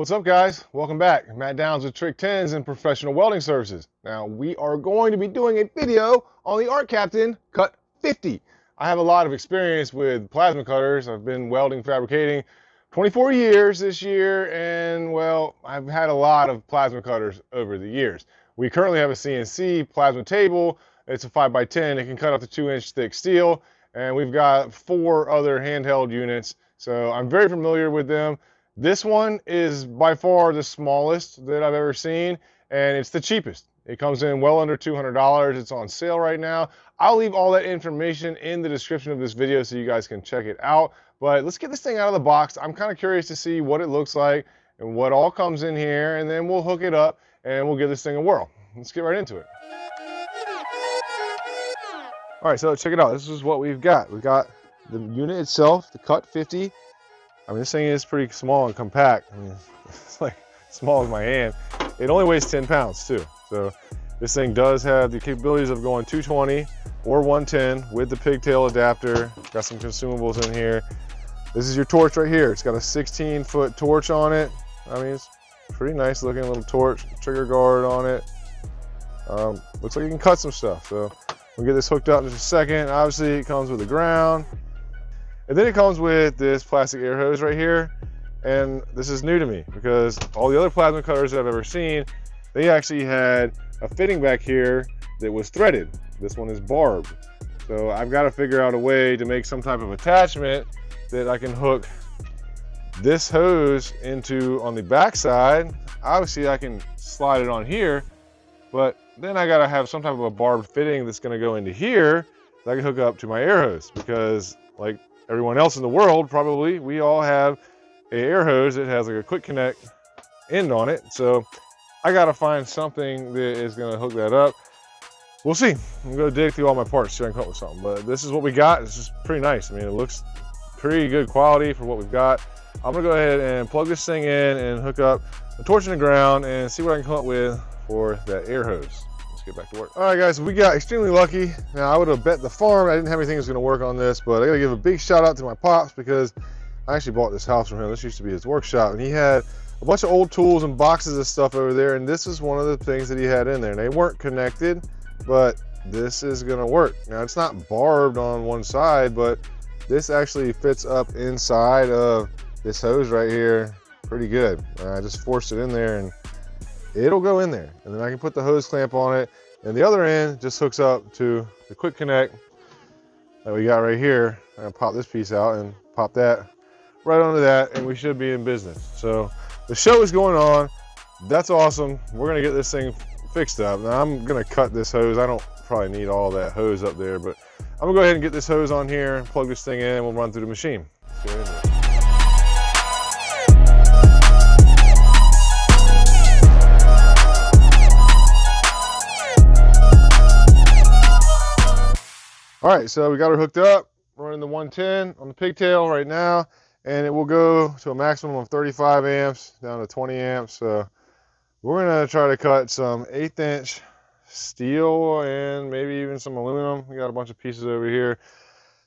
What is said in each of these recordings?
What's up, guys? Welcome back. Matt Downs with Trick 10s and Professional Welding Services. Now, we are going to be doing a video on the ArcCaptain Cut 50. I have a lot of experience with plasma cutters. I've been welding, fabricating 24 years this year, and well, I've had a lot of plasma cutters over the years. We currently have a CNC plasma table. It's a 5x10. It can cut up to 2-inch thick steel, and we've got 4 other handheld units, so I'm very familiar with them. This one is by far the smallest that I've ever seen, and it's the cheapest. It comes in well under $200. It's on sale right now. I'll leave all that information in the description of this video so you guys can check it out. But let's get this thing out of the box. I'm kind of curious to see what it looks like and what all comes in here, and then we'll hook it up and we'll give this thing a whirl. Let's get right into it. All right, so check it out. This is what we've got. We've got the unit itself, the Cut 50. I mean, this thing is pretty small and compact. I mean, it's like small as my hand. It only weighs 10 pounds too. So this thing does have the capabilities of going 220 or 110 with the pigtail adapter. Got some consumables in here. This is your torch right here. It's got a 16-foot torch on it. I mean, it's pretty nice looking little torch, trigger guard on it. Looks like you can cut some stuff. So we'll get this hooked up in just a second. Obviously, it comes with a ground. And then it comes with this plastic air hose right here. And this is new to me because all the other plasma cutters that I've ever seen, they actually had a fitting back here that was threaded. This one is barbed. So I've got to figure out a way to make some type of attachment that I can hook this hose into on the back side. Obviously I can slide it on here, but then I got to have some type of a barbed fitting that's going to go into here that I can hook up to my air hose, because like everyone else in the world, probably, we all have an air hose that has like a quick connect end on it. So I got to find something that is going to hook that up. We'll see. I'm going to dig through all my parts, see if I can come up with something. But this is what we got. It's just pretty nice. I mean, it looks pretty good quality for what we've got. I'm going to go ahead and plug this thing in and hook up the torch in the ground and see what I can come up with for that air hose. Let's get back to work. All right, guys, we got extremely lucky. Now, I would have bet the farm I didn't have anything that was going to work on this, but I got to give a big shout out to my pops because I actually bought this house from him. This used to be his workshop, and he had a bunch of old tools and boxes of stuff over there, and this is one of the things that he had in there. And they weren't connected, but this is going to work. Now, it's not barbed on one side, but this actually fits up inside of this hose right here pretty good. I just forced it in there and it'll go in there, and then I can put the hose clamp on it, and the other end just hooks up to the quick connect that we got right here. I'm gonna pop this piece out and pop that right onto that, and we should be in business. So the show is going on. That's awesome. We're gonna get this thing fixed up. Now I'm gonna cut this hose. I don't probably need all that hose up there, but I'm gonna go ahead and get this hose on here, plug this thing in, and we'll run through the machine. Let's get into it. All right, so we got her hooked up, running the 110 on the pigtail right now, and it will go to a maximum of 35 amps down to 20 amps. So we're gonna try to cut some 1/8" steel and maybe even some aluminum. We got a bunch of pieces over here.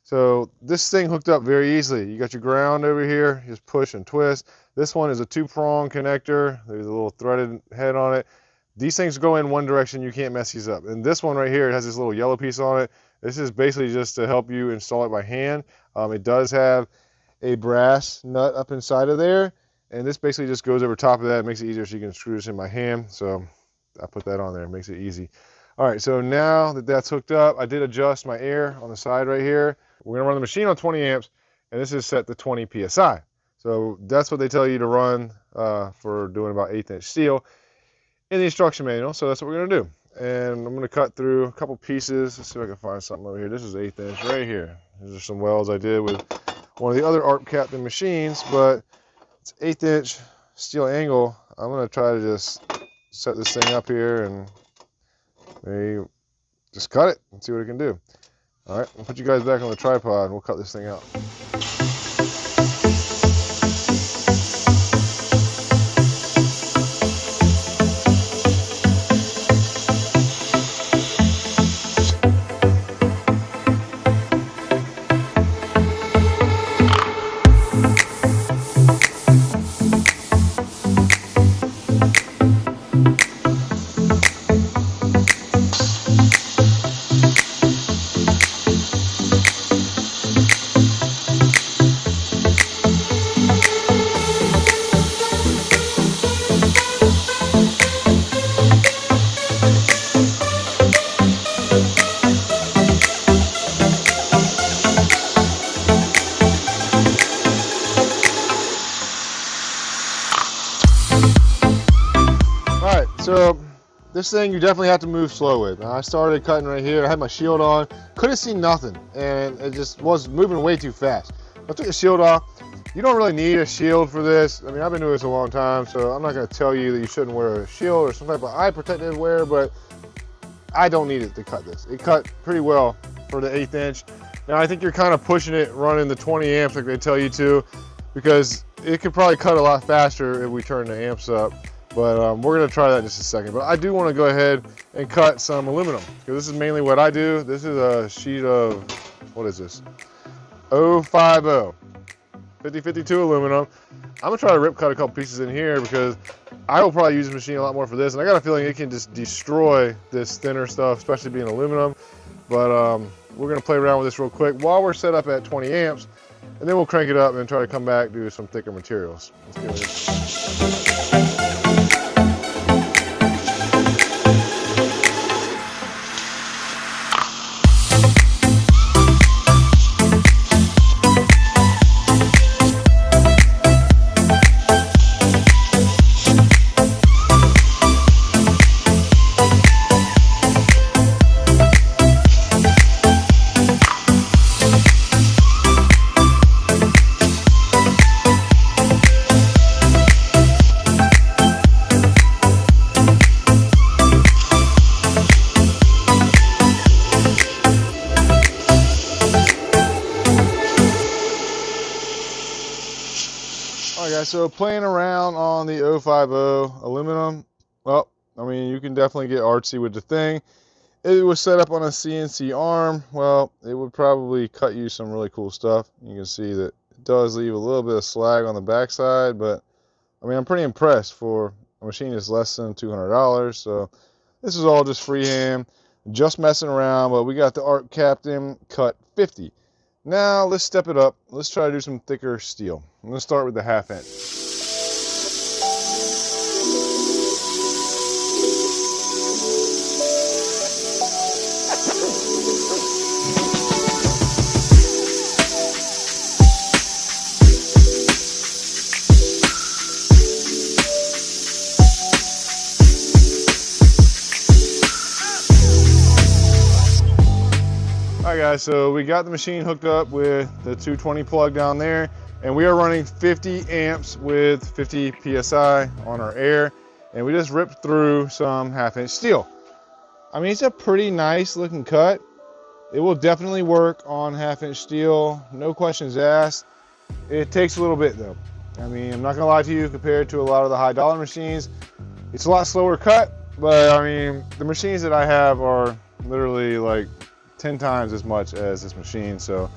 So this thing hooked up very easily. You got your ground over here, you just push and twist. This one is a 2-prong connector. There's a little threaded head on it. These things go in one direction, you can't mess these up. And this one right here, it has this little yellow piece on it. This is basically just to help you install it by hand. It does have a brass nut up inside of there, and this basically just goes over top of that. It makes it easier so you can screw this in by hand. So I put that on there, it makes it easy. All right, so now that that's hooked up, I did adjust my air on the side right here. We're gonna run the machine on 20 amps, and this is set to 20 PSI. So that's what they tell you to run for doing about 1/8" steel in the instruction manual. So that's what we're gonna do. And I'm going to cut through a couple pieces. Let's see if I can find something over here. This is 1/8" right here. These are some welds I did with one of the other ArcCaptain machines, but it's 1/8" steel angle. I'm going to try to just set this thing up here and maybe just cut it and see what it can do. All right, I'll put you guys back on the tripod and we'll cut this thing out. this thing you definitely have to move slow with. Now, I started cutting right here. I had my shield on, couldn't see nothing, and it just was moving way too fast. I took the shield off. You don't really need a shield for this. I mean, I've been doing this a long time, so I'm not going to tell you that you shouldn't wear a shield or some type of eye protective wear, but I don't need it to cut this. It cut pretty well for the 1/8 inch. Now, I think you're kind of pushing it running the 20 amps like they tell you to, because it could probably cut a lot faster if we turn the amps up. But we're going to try that in just a second. But I do want to go ahead and cut some aluminum, because this is mainly what I do. This is a sheet of, what is this? 050. 5052 aluminum. I'm gonna try to rip cut a couple pieces in here, because I will probably use the machine a lot more for this, and I got a feeling it can just destroy this thinner stuff, especially being aluminum. But we're gonna play around with this real quick while we're set up at 20 amps, and then we'll crank it up and try to come back, do some thicker materials. Let's get it. Alright guys, so playing around on the 050 aluminum, well, I mean, you can definitely get artsy with the thing. If it was set up on a CNC arm, well, it would probably cut you some really cool stuff. You can see that it does leave a little bit of slag on the backside, but I mean, I'm pretty impressed for a machine that's less than $200. So this is all just freehand, just messing around, but we got the ArcCaptain Cut 50. Now let's step it up. Let's try to do some thicker steel. I'm going to start with the 1/2 inch. Alright guys, so we got the machine hooked up with the 220 plug down there, and we are running 50 amps with 50 psi on our air, and we just ripped through some 1/2 inch steel. I mean, it's a pretty nice looking cut. It will definitely work on 1/2 inch steel, no questions asked. It takes a little bit though. I mean, I'm not gonna lie to you, compared to a lot of the high dollar machines, it's a lot slower cut, but I mean, the machines that I have are literally like 10 times as much as this machine. So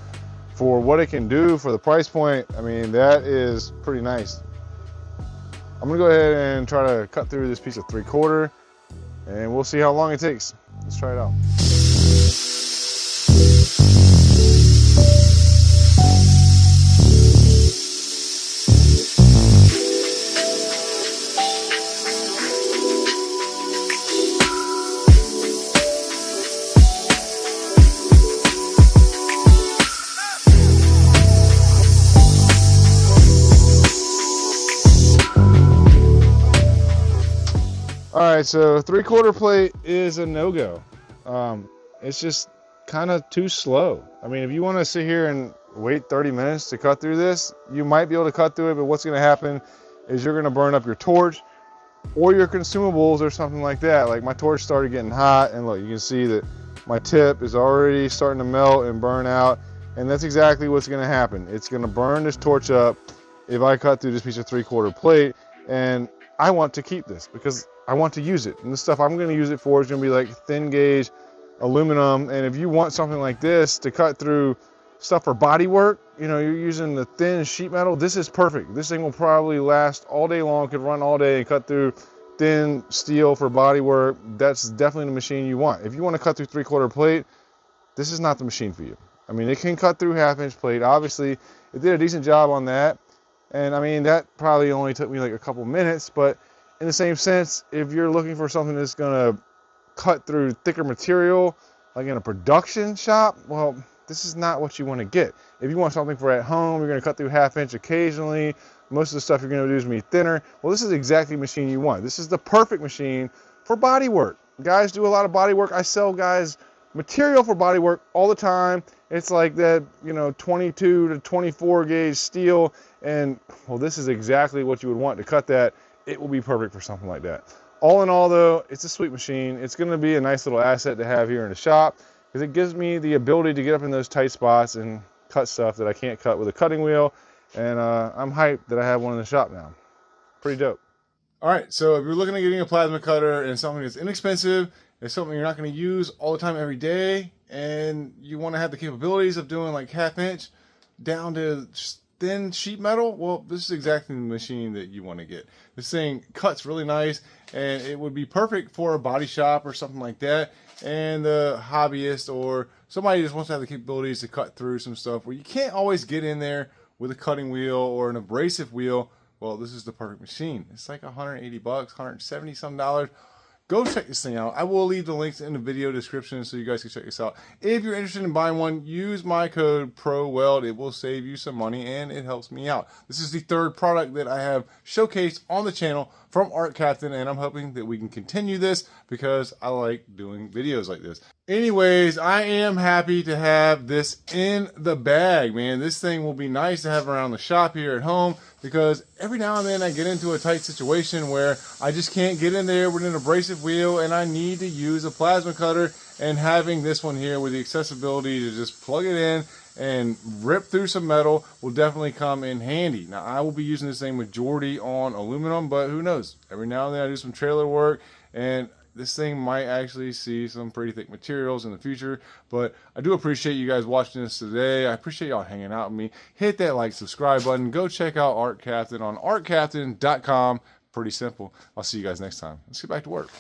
for what it can do for the price point, I mean, that is pretty nice. I'm gonna go ahead and try to cut through this piece of 3/4, and we'll see how long it takes. Let's try it out. Alright, so 3/4 plate is a no-go. It's just kind of too slow. I mean, if you want to sit here and wait 30 minutes to cut through this, you might be able to cut through it, but what's going to happen is you're going to burn up your torch or your consumables or something like that. Like my torch started getting hot, and look, you can see that my tip is already starting to melt and burn out, and that's exactly what's going to happen. It's going to burn this torch up if I cut through this piece of 3/4 plate, and I want to keep this because I want to use it. And the stuff I'm going to use it for is going to be like thin gauge aluminum. And if you want something like this to cut through stuff for body work, you know, you're using the thin sheet metal, this is perfect. This thing will probably last all day long, could run all day and cut through thin steel for body work. That's definitely the machine you want. If you want to cut through 3/4 plate, this is not the machine for you. I mean, it can cut through 1/2 inch plate. Obviously, it did a decent job on that. And I mean, that probably only took me like a couple minutes, but in the same sense, if you're looking for something that's gonna cut through thicker material, like in a production shop, well, this is not what you want to get. If you want something for at home, you're gonna cut through 1/2 inch occasionally. Most of the stuff you're gonna do is gonna be thinner. Well, this is exactly the machine you want. This is the perfect machine for body work. guys do a lot of body work. I sell guys material for body work all the time. It's like that, you know, 22 to 24 gauge steel, and well, this is exactly what you would want to cut that. It will be perfect for something like that. All in all though, it's a sweet machine. It's going to be a nice little asset to have here in the shop because it gives me the ability to get up in those tight spots and cut stuff that I can't cut with a cutting wheel. And I'm hyped that I have one in the shop now. Pretty dope. All right, so if you're looking at getting a plasma cutter and something that's inexpensive, it's something you're not going to use all the time every day, and you want to have the capabilities of doing like 1/2 inch down to thin sheet metal, well, this is exactly the machine that you want to get. This thing cuts really nice, and it would be perfect for a body shop or something like that, and the hobbyist or somebody just wants to have the capabilities to cut through some stuff where you can't always get in there with a cutting wheel or an abrasive wheel. Well, this is the perfect machine. It's like 180 bucks, 170 some dollars. Go check this thing out. I will leave the links in the video description so you guys can check this out. If you're interested in buying one, use my code PROWELD. It will save you some money and it helps me out. This is the 3rd product that I have showcased on the channel from ArcCaptain, and I'm hoping that we can continue this because I like doing videos like this. Anyways, I am happy to have this in the bag, man. This thing will be nice to have around the shop here at home because every now and then I get into a tight situation where I just can't get in there with an abrasive wheel and I need to use a plasma cutter, and having this one here with the accessibility to just plug it in and rip through some metal will definitely come in handy. Now, I will be using this thing majority on aluminum, but who knows? Every now and then I do some trailer work, and this thing might actually see some pretty thick materials in the future. But I do appreciate you guys watching this today. I appreciate y'all hanging out with me. Hit that like, subscribe button. Go check out ArcCaptain on ArcCaptain.com. Pretty simple. I'll see you guys next time. Let's get back to work.